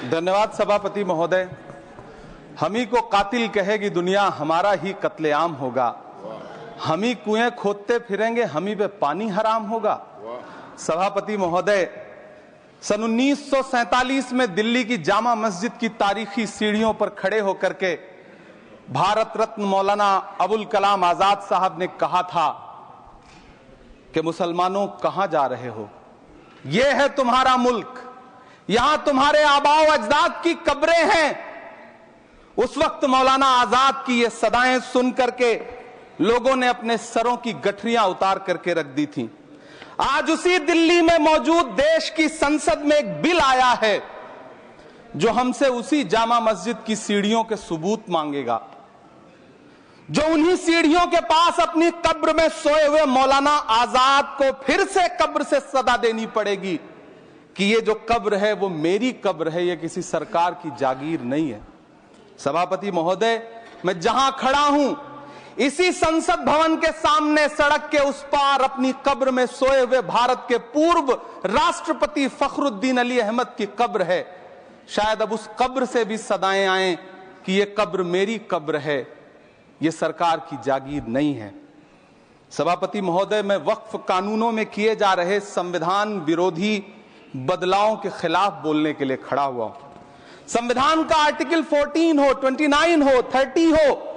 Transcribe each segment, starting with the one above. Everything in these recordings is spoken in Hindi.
धन्यवाद सभापति महोदय। हम ही को कातिल कहेगी दुनिया, हमारा ही कत्लेआम होगा। हम ही कुएं खोदते फिरेंगे, हम ही पे पानी हराम होगा। सभापति महोदय, सन 1947 में दिल्ली की जामा मस्जिद की तारीखी सीढ़ियों पर खड़े होकर के भारत रत्न मौलाना अबुल कलाम आजाद साहब ने कहा था कि मुसलमानों कहां जा रहे हो, यह है तुम्हारा मुल्क, यहां तुम्हारे आबाओ अजदाद की कब्रें हैं। उस वक्त मौलाना आजाद की ये सदाएं सुन करके लोगों ने अपने सरों की गठरियां उतार करके रख दी थी। आज उसी दिल्ली में मौजूद देश की संसद में एक बिल आया है जो हमसे उसी जामा मस्जिद की सीढ़ियों के सबूत मांगेगा, जो उन्हीं सीढ़ियों के पास अपनी कब्र में सोए हुए मौलाना आजाद को फिर से कब्र से सदा देनी पड़ेगी कि ये जो कब्र है वो मेरी कब्र है, ये किसी सरकार की जागीर नहीं है। सभापति महोदय, मैं जहां खड़ा हूं इसी संसद भवन के सामने सड़क के उस पार अपनी कब्र में सोए हुए भारत के पूर्व राष्ट्रपति फखरुद्दीन अली अहमद की कब्र है। शायद अब उस कब्र से भी सदाएं आए कि ये कब्र मेरी कब्र है, ये सरकार की जागीर नहीं है। सभापति महोदय, मैं वक्फ कानूनों में किए जा रहे संविधान विरोधी बदलावों के खिलाफ बोलने के लिए खड़ा हुआ हूं। संविधान का आर्टिकल 14 हो, 29 हो, 30 हो,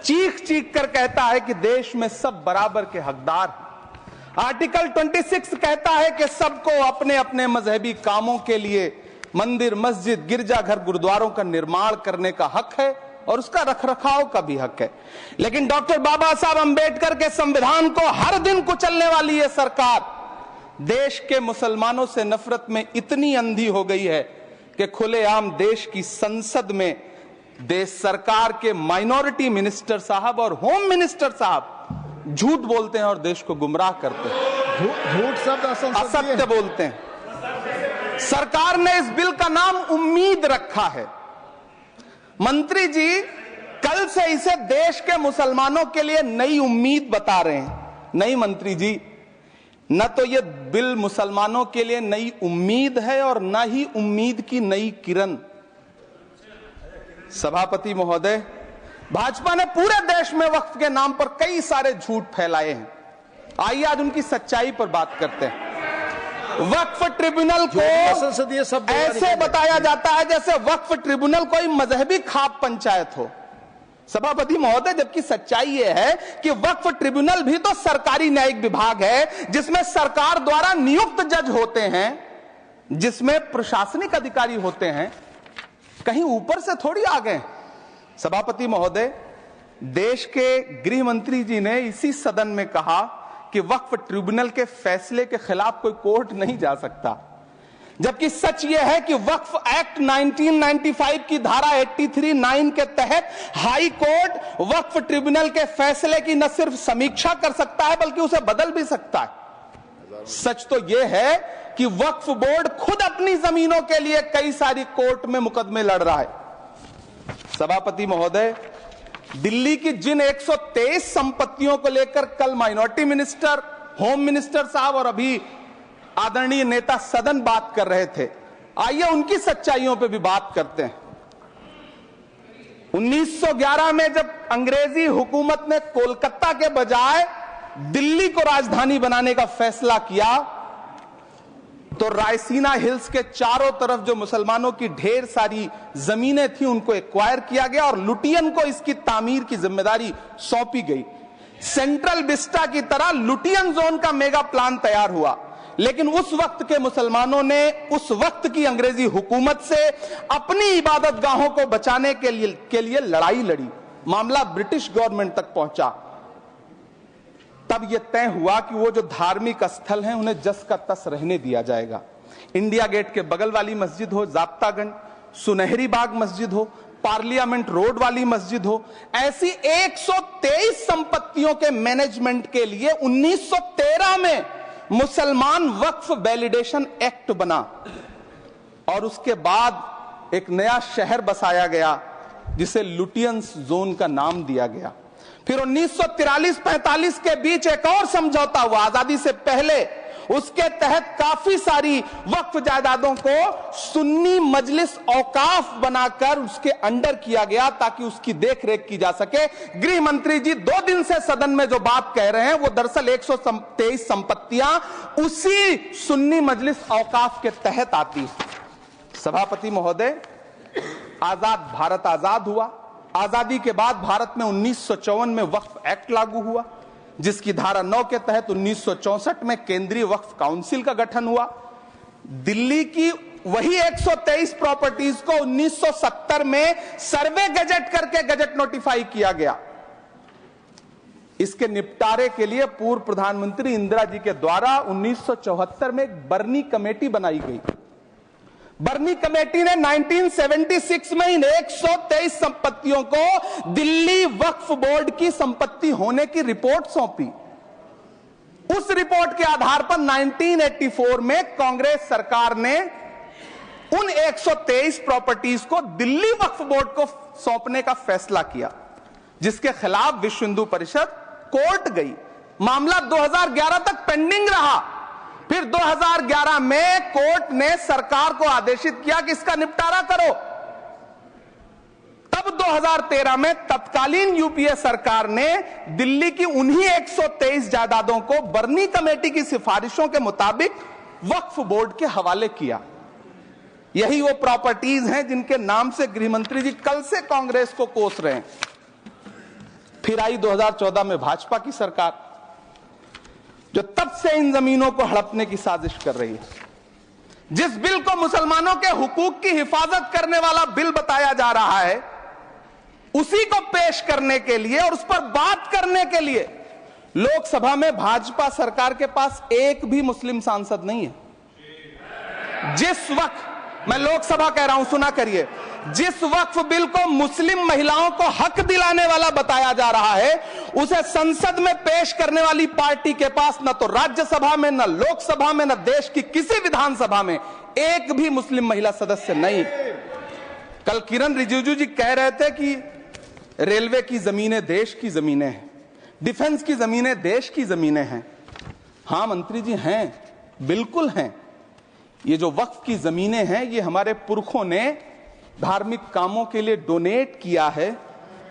चीख चीख कर कहता है कि देश में सब बराबर के हकदार हैं। आर्टिकल 26 कहता है कि सबको अपने अपने मजहबी कामों के लिए मंदिर, मस्जिद, गिरजाघर, गुरुद्वारों का निर्माण करने का हक है और उसका रखरखाव का भी हक है। लेकिन डॉक्टर बाबा साहब अंबेडकर के संविधान को हर दिन कुचलने वाली ये सरकार देश के मुसलमानों से नफरत में इतनी अंधी हो गई है कि खुलेआम देश की संसद में देश सरकार के माइनॉरिटी मिनिस्टर साहब और होम मिनिस्टर साहब झूठ बोलते हैं और देश को गुमराह करते हैं, झूठ शब्द असत्य बोलते हैं। सरकार ने इस बिल का नाम उम्मीद रखा है। मंत्री जी कल से इसे देश के मुसलमानों के लिए नई उम्मीद बता रहे हैं। नहीं मंत्री जी, न तो ये बिल मुसलमानों के लिए नई उम्मीद है और न ही उम्मीद की नई किरण। सभापति महोदय, भाजपा ने पूरे देश में वक्फ के नाम पर कई सारे झूठ फैलाए हैं। आइए आज उनकी सच्चाई पर बात करते हैं। वक्फ ट्रिब्यूनल को ऐसे बताया जाता है जैसे वक्फ ट्रिब्यूनल कोई मजहबी खाप पंचायत हो। सभापति महोदय, जबकि सच्चाई यह है कि वक्फ ट्रिब्यूनल भी तो सरकारी न्यायिक विभाग है जिसमें सरकार द्वारा नियुक्त जज होते हैं, जिसमें प्रशासनिक अधिकारी होते हैं, कहीं ऊपर से थोड़ी आ गए। सभापति महोदय, देश के गृह मंत्री जी ने इसी सदन में कहा कि वक्फ ट्रिब्यूनल के फैसले के खिलाफ कोई कोर्ट नहीं जा सकता, जबकि सच यह है कि वक्फ एक्ट 1995 की धारा 83(9) के तहत हाई कोर्ट वक्फ ट्रिब्यूनल के फैसले की न सिर्फ समीक्षा कर सकता है बल्कि उसे बदल भी सकता है। सच तो यह है कि वक्फ बोर्ड खुद अपनी जमीनों के लिए कई सारी कोर्ट में मुकदमे लड़ रहा है। सभापति महोदय, दिल्ली की जिन 123 संपत्तियों को लेकर कल माइनॉरिटी मिनिस्टर, होम मिनिस्टर साहब और अभी आदरणीय नेता सदन बात कर रहे थे, आइए उनकी सच्चाइयों पे भी बात करते हैं। 1911 में जब अंग्रेजी हुकूमत ने कोलकाता के बजाय दिल्ली को राजधानी बनाने का फैसला किया तो रायसीना हिल्स के चारों तरफ जो मुसलमानों की ढेर सारी जमीनें थी उनको एक्वायर किया गया और लुटियन को इसकी तामीर की जिम्मेदारी सौंपी गई। सेंट्रल विस्टा की तरह लुटियन जोन का मेगा प्लान तैयार हुआ, लेकिन उस वक्त के मुसलमानों ने उस वक्त की अंग्रेजी हुकूमत से अपनी इबादत गाहों को बचाने के लिए लड़ाई लड़ी। मामला ब्रिटिश गवर्नमेंट तक पहुंचा। तब यह तय हुआ कि वो जो धार्मिक स्थल हैं उन्हें जस का तस रहने दिया जाएगा। इंडिया गेट के बगल वाली मस्जिद हो, जाब्तागंज, सुनहरी बाग मस्जिद हो, पार्लियामेंट रोड वाली मस्जिद हो, ऐसी 123 संपत्तियों के मैनेजमेंट के लिए 1913 में मुसलमान वक्फ वैलिडेशन एक्ट बना और उसके बाद एक नया शहर बसाया गया जिसे लुटियंस जोन का नाम दिया गया। फिर 1943-45 के बीच एक और समझौता हुआ आजादी से पहले उसके तहत काफी सारी वक्फ जायदादों को सुन्नी मजलिस औकाफ बनाकर उसके अंडर किया गया ताकि उसकी देखरेख की जा सके। गृह मंत्री जी 2 दिन से सदन में जो बात कह रहे हैं वो दरअसल 123 संपत्तियां उसी सुन्नी मजलिस औकाफ के तहत आती है। सभापति महोदय, आजाद भारत आजाद हुआ। आजादी के बाद भारत में 1954 में वक्फ एक्ट लागू हुआ, जिसकी धारा 9 के तहत 1964 में केंद्रीय वक्फ काउंसिल का गठन हुआ। दिल्ली की वही 123 प्रॉपर्टीज को 1970 में सर्वे गजट करके गजट नोटिफाई किया गया। इसके निपटारे के लिए पूर्व प्रधानमंत्री इंदिरा जी के द्वारा 1974 में एक बर्नी कमेटी बनाई गई। बर्नी कमेटी ने 1976 में इन 123 संपत्तियों को दिल्ली वक्फ बोर्ड की संपत्ति होने की रिपोर्ट सौंपी। उस रिपोर्ट के आधार पर 1984 में कांग्रेस सरकार ने उन 123 प्रॉपर्टीज को दिल्ली वक्फ बोर्ड को सौंपने का फैसला किया, जिसके खिलाफ विश्व हिंदू परिषद कोर्ट गई। मामला 2011 तक पेंडिंग रहा। फिर 2011 में कोर्ट ने सरकार को आदेशित किया कि इसका निपटारा करो। तब 2013 में तत्कालीन यूपीए सरकार ने दिल्ली की उन्हीं 123 जायदादों को बर्नी कमेटी की सिफारिशों के मुताबिक वक्फ बोर्ड के हवाले किया। यही वो प्रॉपर्टीज हैं जिनके नाम से गृह मंत्री जी कल से कांग्रेस को कोस रहे हैं। फिर आई 2014 में भाजपा की सरकार, जो तब से इन जमीनों को हड़पने की साजिश कर रही है। जिस बिल को मुसलमानों के हुकूक की हिफाजत करने वाला बिल बताया जा रहा है, उसी को पेश करने के लिए और उस पर बात करने के लिए लोकसभा में भाजपा सरकार के पास एक भी मुस्लिम सांसद नहीं है। जिस वक्त, मैं लोकसभा कह रहा हूं, सुना करिए, जिस वक्फ बिल को मुस्लिम महिलाओं को हक दिलाने वाला बताया जा रहा है, उसे संसद में पेश करने वाली पार्टी के पास न तो राज्यसभा में, न लोकसभा में, न देश की किसी विधानसभा में एक भी मुस्लिम महिला सदस्य नहीं। कल किरण रिजिजू जी कह रहे थे कि रेलवे की जमीनें देश की जमीनें हैं, डिफेंस की जमीनें देश की जमीनें हैं। हां मंत्री जी, हैं, बिल्कुल हैं। ये जो वक्फ की जमीनें हैं, ये हमारे पुरखों ने धार्मिक कामों के लिए डोनेट किया है।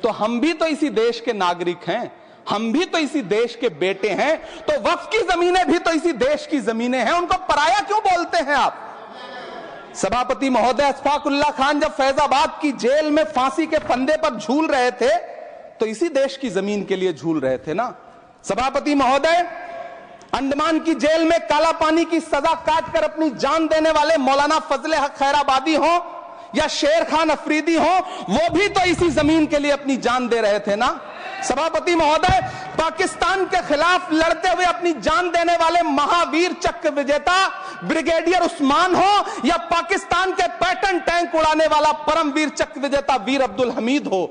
तो हम भी तो इसी देश के नागरिक हैं, हम भी तो इसी देश के बेटे हैं। तो वक्फ की जमीनें भी तो इसी देश की जमीनें हैं, उनको पराया क्यों बोलते हैं आप? सभापति महोदय, अशफाकुल्लाह खान जब फैजाबाद की जेल में फांसी के फंदे पर झूल रहे थे, तो इसी देश की जमीन के लिए झूल रहे थे ना। सभापति महोदय, अंडमान की जेल में काला पानी की सजा काटकर अपनी जान देने वाले मौलाना फजले हक खैराबादी हो या शेर खान अफरीदी हो, वो भी तो इसी जमीन के लिए अपनी जान दे रहे थे ना। सभापति महोदय, पाकिस्तान के खिलाफ लड़ते हुए अपनी जान देने वाले महावीर चक्र विजेता ब्रिगेडियर उस्मान हो या पाकिस्तान के पैटर्न टैंक उड़ाने वाला परमवीर चक्र विजेता वीर अब्दुल हमीद हो,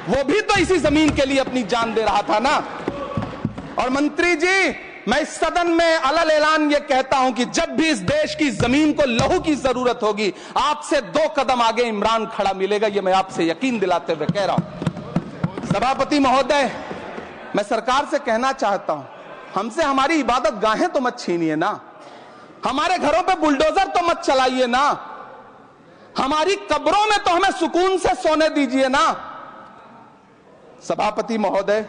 वो भी तो इसी जमीन के लिए अपनी जान दे रहा था ना। और मंत्री जी, मैं इस सदन में अलल ऐलान ये कहता हूं कि जब भी इस देश की जमीन को लहू की जरूरत होगी, आपसे 2 कदम आगे इमरान खड़ा मिलेगा, ये मैं आपसे यकीन दिलाते हुए कह रहा हूं। सभापति महोदय, मैं सरकार से कहना चाहता हूं, हमसे हमारी इबादत गाहें तो मत छीनिए ना, हमारे घरों पे बुलडोजर तो मत चलाइए ना, हमारी कब्रों में तो हमें सुकून से सोने दीजिए ना। सभापति महोदय,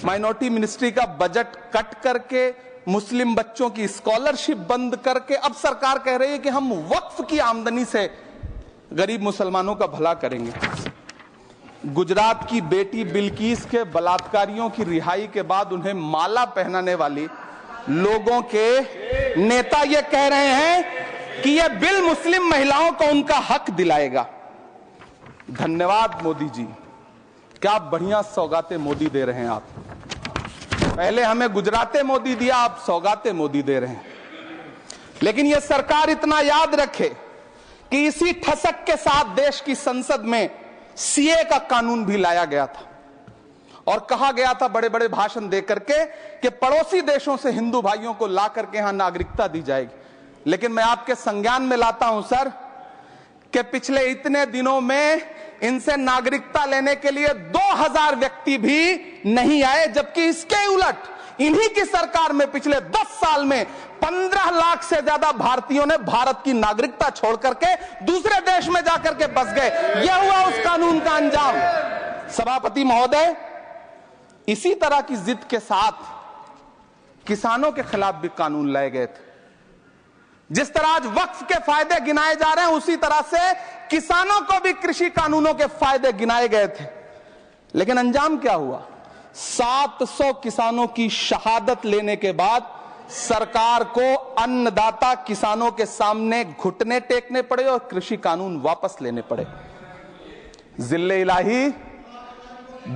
माइनॉरिटी मिनिस्ट्री का बजट कट करके मुस्लिम बच्चों की स्कॉलरशिप बंद करके अब सरकार कह रही है कि हम वक्फ की आमदनी से गरीब मुसलमानों का भला करेंगे। गुजरात की बेटी बिल्किस के बलात्कारियों की रिहाई के बाद उन्हें माला पहनाने वाली लोगों के नेता ये कह रहे हैं कि यह बिल मुस्लिम महिलाओं को उनका हक दिलाएगा। धन्यवाद मोदी जी, क्या बढ़िया सौगातें मोदी दे रहे हैं आप। पहले हमें गुजराते मोदी दिया, आप सौगातें मोदी दे रहे हैं। लेकिन यह सरकार इतना याद रखे कि इसी ठसक के साथ देश की संसद में सीए का कानून भी लाया गया था और कहा गया था बड़े बड़े भाषण देकर के कि पड़ोसी देशों से हिंदू भाइयों को ला करके यहां नागरिकता दी जाएगी। लेकिन मैं आपके संज्ञान में लाता हूं सर कि पिछले इतने दिनों में इनसे नागरिकता लेने के लिए 2000 व्यक्ति भी नहीं आए, जबकि इसके उलट इन्हीं की सरकार में पिछले 10 साल में 15 लाख से ज्यादा भारतीयों ने भारत की नागरिकता छोड़ करके दूसरे देश में जाकर के बस गए। यह हुआ उस कानून का अंजाम। सभापति महोदय, इसी तरह की जिद के साथ किसानों के खिलाफ भी कानून लाए गए थे। जिस तरह आज वक्फ के फायदे गिनाए जा रहे हैं, उसी तरह से किसानों को भी कृषि कानूनों के फायदे गिनाए गए थे। लेकिन अंजाम क्या हुआ? 700 किसानों की शहादत लेने के बाद सरकार को अन्नदाता किसानों के सामने घुटने टेकने पड़े और कृषि कानून वापस लेने पड़े। जिल्ले इलाही,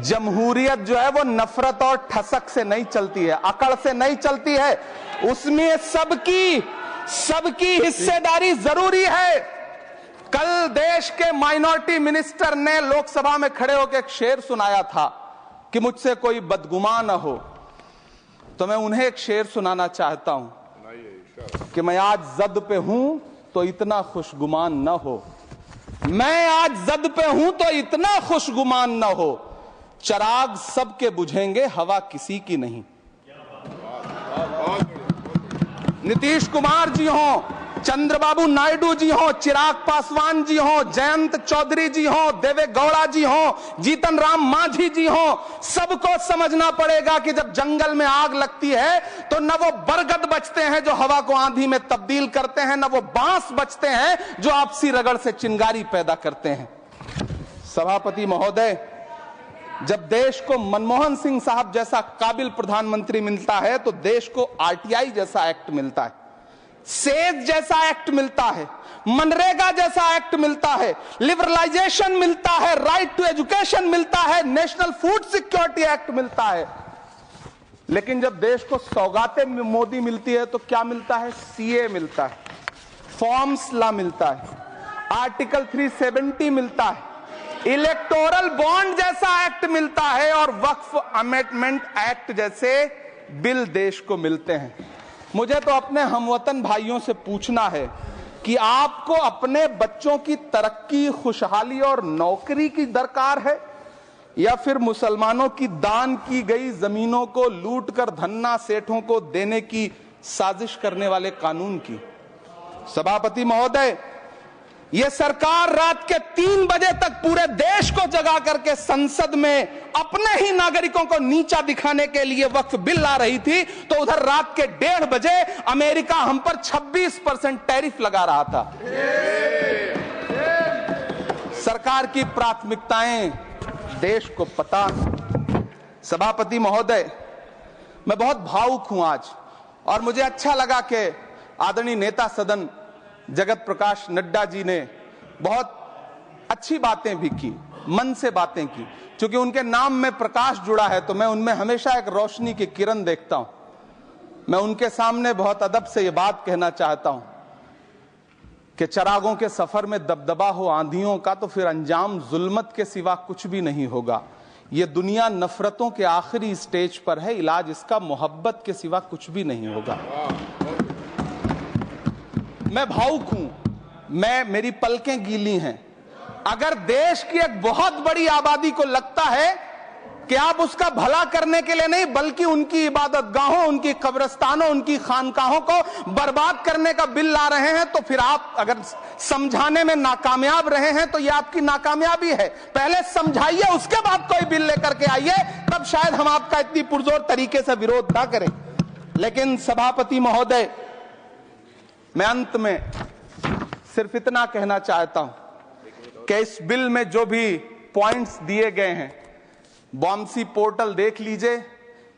जमहूरियत जो है वो नफरत और ठसक से नहीं चलती है, अकड़ से नहीं चलती है, उसमें सबकी हिस्सेदारी जरूरी है। कल देश के माइनॉरिटी मिनिस्टर ने लोकसभा में खड़े होकर एक शेर सुनाया था कि मुझसे कोई बदगुमान न हो, तो मैं उन्हें एक शेर सुनाना चाहता हूं कि मैं आज जद पे हूं तो इतना खुशगुमान न हो, मैं आज जद पे हूं तो इतना खुशगुमान न हो, चराग सबके बुझेंगे हवा किसी की नहीं। नीतीश कुमार जी हो, चंद्रबाबू नायडू जी हो, चिराग पासवान जी हो, जयंत चौधरी जी हो, देवे गौड़ा जी हो, जीतन राम मांझी जी हो, सबको समझना पड़ेगा कि जब जंगल में आग लगती है तो न वो बरगद बचते हैं जो हवा को आंधी में तब्दील करते हैं, न वो बांस बचते हैं जो आपसी रगड़ से चिंगारी पैदा करते हैं। सभापति महोदय, जब देश को मनमोहन सिंह साहब जैसा काबिल प्रधानमंत्री मिलता है तो देश को आरटीआई जैसा एक्ट मिलता है, सेज जैसा एक्ट मिलता है, मनरेगा जैसा एक्ट मिलता है, लिबरलाइजेशन मिलता है, राइट टू एजुकेशन मिलता है, नेशनल फूड सिक्योरिटी एक्ट मिलता है। लेकिन जब देश को सौगातें मोदी मिलती है तो क्या मिलता है? सीए मिलता है, फॉर्म्स लॉ मिलता है, आर्टिकल 370 मिलता है, इलेक्टोरल बॉन्ड जैसा एक्ट मिलता है और वक्फ अमेंडमेंट एक्ट जैसे बिल देश को मिलते हैं। मुझे तो अपने हमवतन भाइयों से पूछना है कि आपको अपने बच्चों की तरक्की, खुशहाली और नौकरी की दरकार है या फिर मुसलमानों की दान की गई जमीनों को लूटकर धन्ना सेठों को देने की साजिश करने वाले कानून की? सभापति महोदय, यह सरकार रात के 3 बजे तक पूरे देश को जगा करके संसद में अपने ही नागरिकों को नीचा दिखाने के लिए वक्फ बिल ला रही थी, तो उधर रात के 1:30 बजे अमेरिका हम पर 26% टैरिफ लगा रहा था। सरकार की प्राथमिकताएं देश को पता। सभापति महोदय, मैं बहुत भावुक हूं आज, और मुझे अच्छा लगा कि आदरणीय नेता सदन जगत प्रकाश नड्डा जी ने बहुत अच्छी बातें भी की, मन से बातें की। क्योंकि उनके नाम में प्रकाश जुड़ा है तो मैं उनमें हमेशा एक रोशनी की किरण देखता हूं। मैं उनके सामने बहुत अदब से यह बात कहना चाहता हूं कि चरागों के सफर में दबदबा हो आंधियों का तो फिर अंजाम जुल्मत के सिवा कुछ भी नहीं होगा। यह दुनिया नफरतों के आखिरी स्टेज पर है, इलाज इसका मोहब्बत के सिवा कुछ भी नहीं होगा। मैं भावुक हूं, मेरी पलकें गीली हैं। अगर देश की एक बहुत बड़ी आबादी को लगता है कि आप उसका भला करने के लिए नहीं बल्कि उनकी इबादतगाहों, उनकी कब्रिस्तानों, उनकी खानकाहों को बर्बाद करने का बिल ला रहे हैं, तो फिर आप अगर समझाने में नाकामयाब रहे हैं तो यह आपकी नाकामयाबी है। पहले समझाइए, उसके बाद कोई बिल लेकर के आइए, तब शायद हम आपका इतनी पुरजोर तरीके से विरोध ना करें। लेकिन सभापति महोदय, मैं अंत में सिर्फ इतना कहना चाहता हूं कि इस बिल में जो भी पॉइंट्स दिए गए हैं, बॉम्सी पोर्टल देख लीजिए,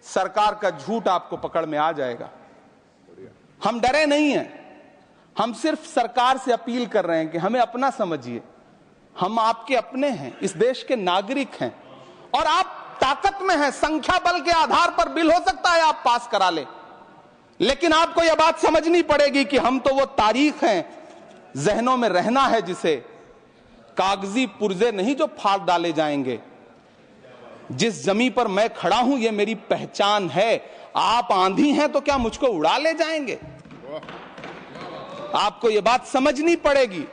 सरकार का झूठ आपको पकड़ में आ जाएगा। हम डरे नहीं हैं, हम सिर्फ सरकार से अपील कर रहे हैं कि हमें अपना समझिए। हम आपके अपने हैं, इस देश के नागरिक हैं और आप ताकत में हैं। संख्या बल के आधार पर बिल हो सकता है आप पास करा ले, लेकिन आपको यह बात समझनी पड़ेगी कि हम तो वो तारीख हैं, जहनों में रहना है जिसे कागजी पुर्जे नहीं जो फाड़ डाले जाएंगे। जिस जमीन पर मैं खड़ा हूं ये मेरी पहचान है। आप आंधी हैं तो क्या मुझको उड़ा ले जाएंगे? आपको यह बात समझनी पड़ेगी।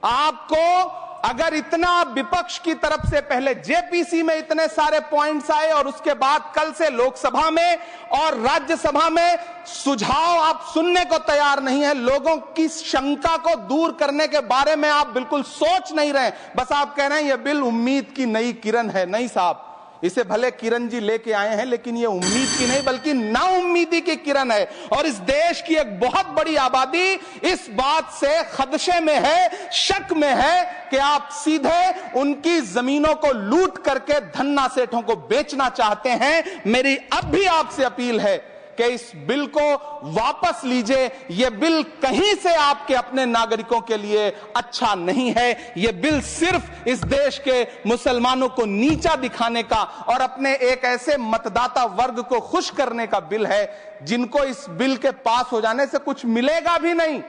आपको अगर इतना विपक्ष की तरफ से पहले जेपीसी में इतने सारे पॉइंट्स आए और उसके बाद कल से लोकसभा में और राज्यसभा में सुझाव आप सुनने को तैयार नहीं है, लोगों की शंका को दूर करने के बारे में आप बिल्कुल सोच नहीं रहे, बस आप कह रहे हैं यह बिल उम्मीद की नई किरण है। नहीं साहब, इसे भले किरण जी लेके आए हैं, लेकिन ये उम्मीद की नहीं बल्कि नाउम्मीदी की किरण है। और इस देश की एक बहुत बड़ी आबादी इस बात से खदशे में है, शक में है कि आप सीधे उनकी जमीनों को लूट करके धन्ना सेठों को बेचना चाहते हैं। मेरी अब भी आपसे अपील है कि इस बिल को वापस लीजिए। यह बिल कहीं से आपके अपने नागरिकों के लिए अच्छा नहीं है। यह बिल सिर्फ इस देश के मुसलमानों को नीचा दिखाने का और अपने एक ऐसे मतदाता वर्ग को खुश करने का बिल है जिनको इस बिल के पास हो जाने से कुछ मिलेगा भी नहीं,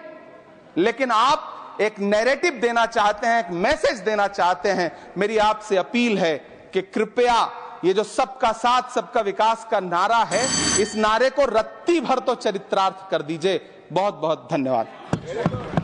लेकिन आप एक नैरेटिव देना चाहते हैं, एक मैसेज देना चाहते हैं। मेरी आपसे अपील है कि कृपया ये जो सबका साथ सबका विकास का नारा है, इस नारे को रत्ती भर तो चरित्रार्थ कर दीजिए। बहुत बहुत धन्यवाद।